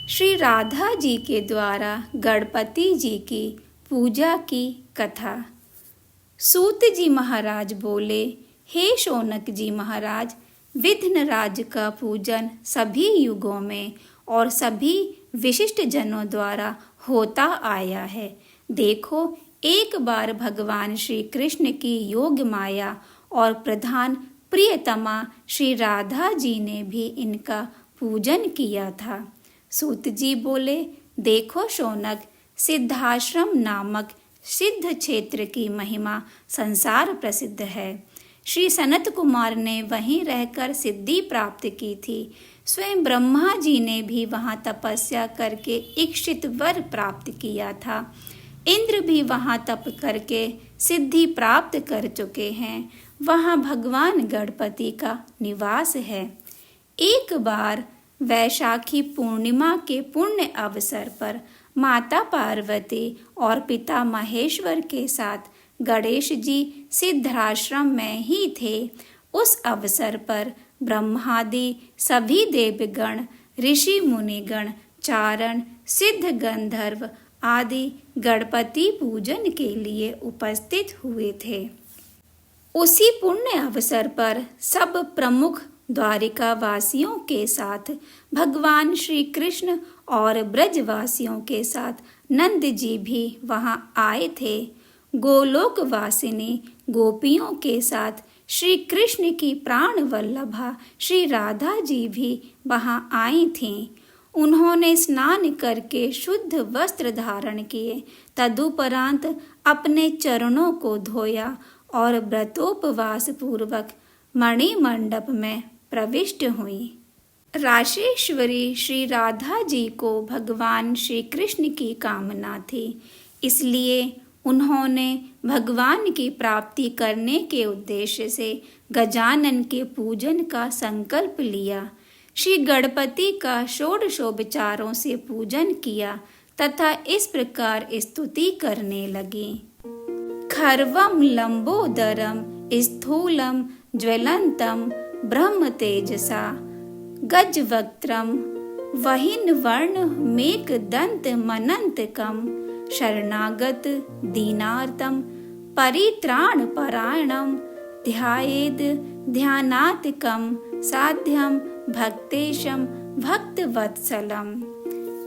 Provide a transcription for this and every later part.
श्री राधा जी के द्वारा गणपति जी की पूजा की कथा। सूत जी महाराज बोले, हे शौनक जी महाराज, विघ्नराज का पूजन सभी युगों में और सभी विशिष्ट जनों द्वारा होता आया है। देखो, एक बार भगवान श्री कृष्ण की योग माया और प्रधान प्रियतमा श्री राधा जी ने भी इनका पूजन किया था। सूत जी बोले, देखो शौनक, सिद्धाश्रम नामक सिद्ध क्षेत्र की महिमा संसार प्रसिद्ध है। श्री सनत कुमार ने वहीं रहकर सिद्धि प्राप्त की थी। स्वयं ब्रह्मा जी ने भी वहां तपस्या करके इच्छित वर प्राप्त किया था। इंद्र भी वहां तप करके सिद्धि प्राप्त कर चुके हैं। वहां भगवान गणपति का निवास है। एक बार वैशाखी पूर्णिमा के पुण्य अवसर पर माता पार्वती और पिता महेश्वर के साथ गणेश जी सिद्धाश्रम में ही थे। उस अवसर पर ब्रह्मादि सभी देवगण, ऋषि मुनिगण, चारण, सिद्ध गंधर्व आदि गणपति पूजन के लिए उपस्थित हुए थे। उसी पुण्य अवसर पर सब प्रमुख द्वारिका वासियों के साथ भगवान श्री कृष्ण और ब्रजवासियों के साथ नंद जी भी वहां आए थे। गोलोक वासिनी गोपियों के साथ श्री कृष्ण की प्राण वल्लभा श्री राधा जी भी वहां आई थीं। उन्होंने स्नान करके शुद्ध वस्त्र धारण किए। तदुपरांत अपने चरणों को धोया और व्रतोपवास पूर्वक मणिमंडप में प्रविष्ट हुई। राशेश्वरी श्री राधा जी को भगवान श्री कृष्ण की कामना थी, इसलिए उन्होंने भगवान की प्राप्ति करने के उद्देश्य से गजानन के पूजन का संकल्प लिया। श्री गणपति का षोडशोपचारों से पूजन किया तथा इस प्रकार स्तुति करने लगी। खर्वम लंबोदरम स्थूलम ज्वलंतम ब्रह्म तेजसा गजवक्त्रम वहिन वर्ण मेक दंत मनंतकम शरणागत दीनार्तम परित्राण परायणम ध्यायेद ध्यानात्कम साध्यम भक्तेशम भक्तवत्सलम।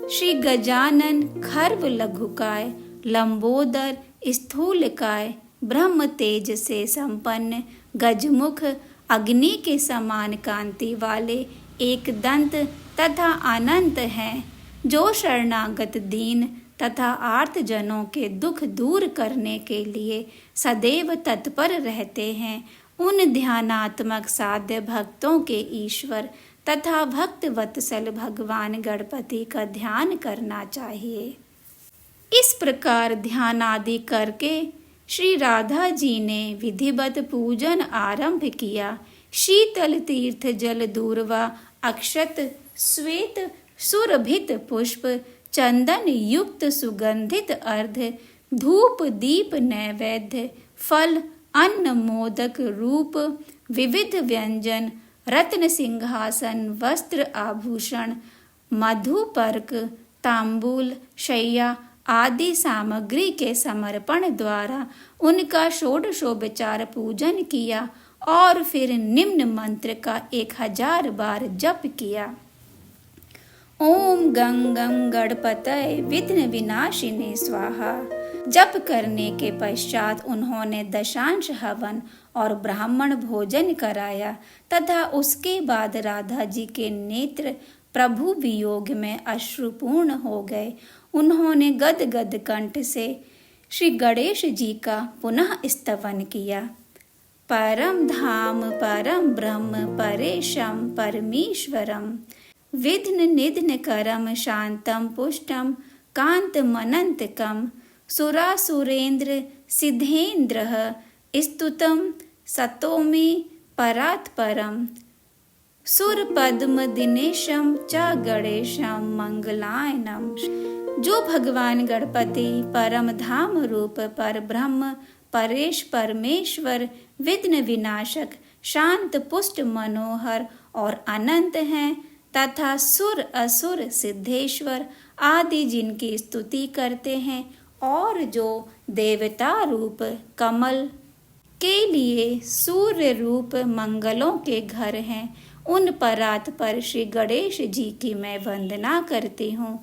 श्री गजानन खर्व लघुकाय, लंबोदर स्थूलकाय, ब्रह्म तेज से संपन्न, गजमुख, अग्नि के समान कांति वाले एक दंत तथा अनंत हैं, जो शरणागत दीन तथा आर्त जनों के दुख दूर करने के लिए सदैव तत्पर रहते हैं। उन ध्यानात्मक साध्य भक्तों के ईश्वर तथा भक्त वत्सल भगवान गणपति का ध्यान करना चाहिए। इस प्रकार ध्यान आदि करके श्री राधा जी ने विधिवत पूजन आरंभ किया। शीतल तीर्थ जल दूर्वा अक्षत श्वेत सुरभित पुष्प चंदन युक्त सुगंधित अर्ध धूप दीप नैवेद्य फल अन्न मोदक रूप विविध व्यंजन रत्न सिंहासन वस्त्र आभूषण मधुपर्क तांबूल शैया आदि सामग्री के समर्पण द्वारा उनका षोडशोपचार पूजन किया और फिर निम्न मंत्र का 1000 बार जप किया। ओम गं गं गणपतये विघ्न विनाशिने स्वाहा। जप करने के पश्चात उन्होंने दशांश हवन और ब्राह्मण भोजन कराया तथा उसके बाद राधा जी के नेत्र प्रभु वियोग में अश्रुपूर्ण हो गए। उन्होंने गदगद कंठ से श्री गणेश जी का पुनः स्तवन किया। परम धाम परम ब्रह्म परेशम परमेश्वरम विघ्न निधन करम शांतम पुष्टम कांत मनंतकम सुरासुरेंद्र सिद्धेन्द्रः स्तुतम सतोमे परात्परम सुरपद्म दिनेशम च गणेशम मंगलायनम। जो भगवान गणपति परम धाम रूप पर ब्रह्म परेश परमेश्वर विघ्न विनाशक शांत पुष्ट मनोहर और अनंत हैं, तथा सुर असुर सिद्धेश्वर आदि जिनकी स्तुति करते हैं और जो देवता रूप कमल के लिए सूर्य रूप मंगलों के घर हैं, उन परात पर श्री गणेश जी की मैं वंदना करती हूँ।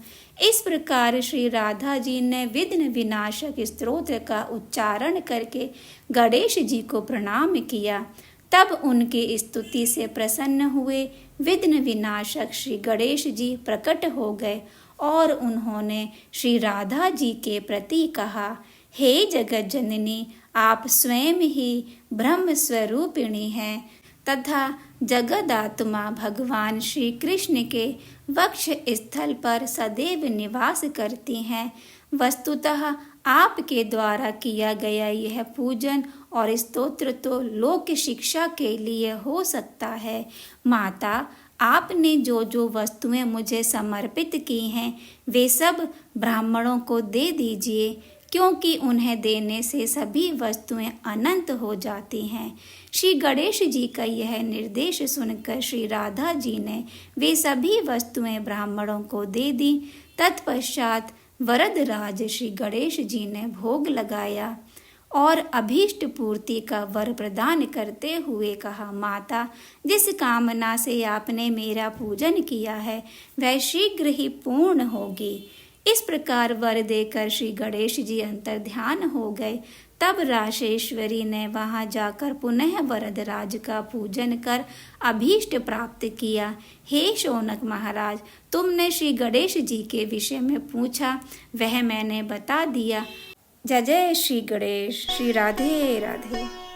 इस प्रकार श्री राधा जी ने विघ्न विनाशक स्तोत्र का उच्चारण करके गणेश जी को प्रणाम किया। तब उनकी स्तुति से प्रसन्न हुए विघ्न विनाशक श्री गणेश जी प्रकट हो गए और उन्होंने श्री राधा जी के प्रति कहा, हे जगत जननी, आप स्वयं ही ब्रह्म स्वरूपिणी हैं तथा जगदात्मा भगवान श्री कृष्ण के वक्ष स्थल पर सदैव निवास करती हैं। वस्तुतः आपके द्वारा किया गया यह पूजन और स्तोत्र तो लोक शिक्षा के लिए हो सकता है। माता, आपने जो जो वस्तुएं मुझे समर्पित की हैं वे सब ब्राह्मणों को दे दीजिए, क्योंकि उन्हें देने से सभी वस्तुएं अनंत हो जाती हैं। श्री गणेश जी का यह निर्देश सुनकर श्री राधा जी ने वे सभी वस्तुएं ब्राह्मणों को दे दी। तत्पश्चात वरदराज श्री गणेश जी ने भोग लगाया और अभीष्ट पूर्ति का वर प्रदान करते हुए कहा, माता, जिस कामना से आपने मेरा पूजन किया है वह शीघ्र ही पूर्ण होगी। इस प्रकार वर देकर श्री गणेश जी अंतर ध्यान हो गए। तब राशेश्वरी ने वहां जाकर पुनः वरदराज का पूजन कर अभीष्ट प्राप्त किया। हे शौनक महाराज, तुमने श्री गणेश जी के विषय में पूछा, वह मैंने बता दिया। जय जय श्री गणेश। श्री राधे राधे।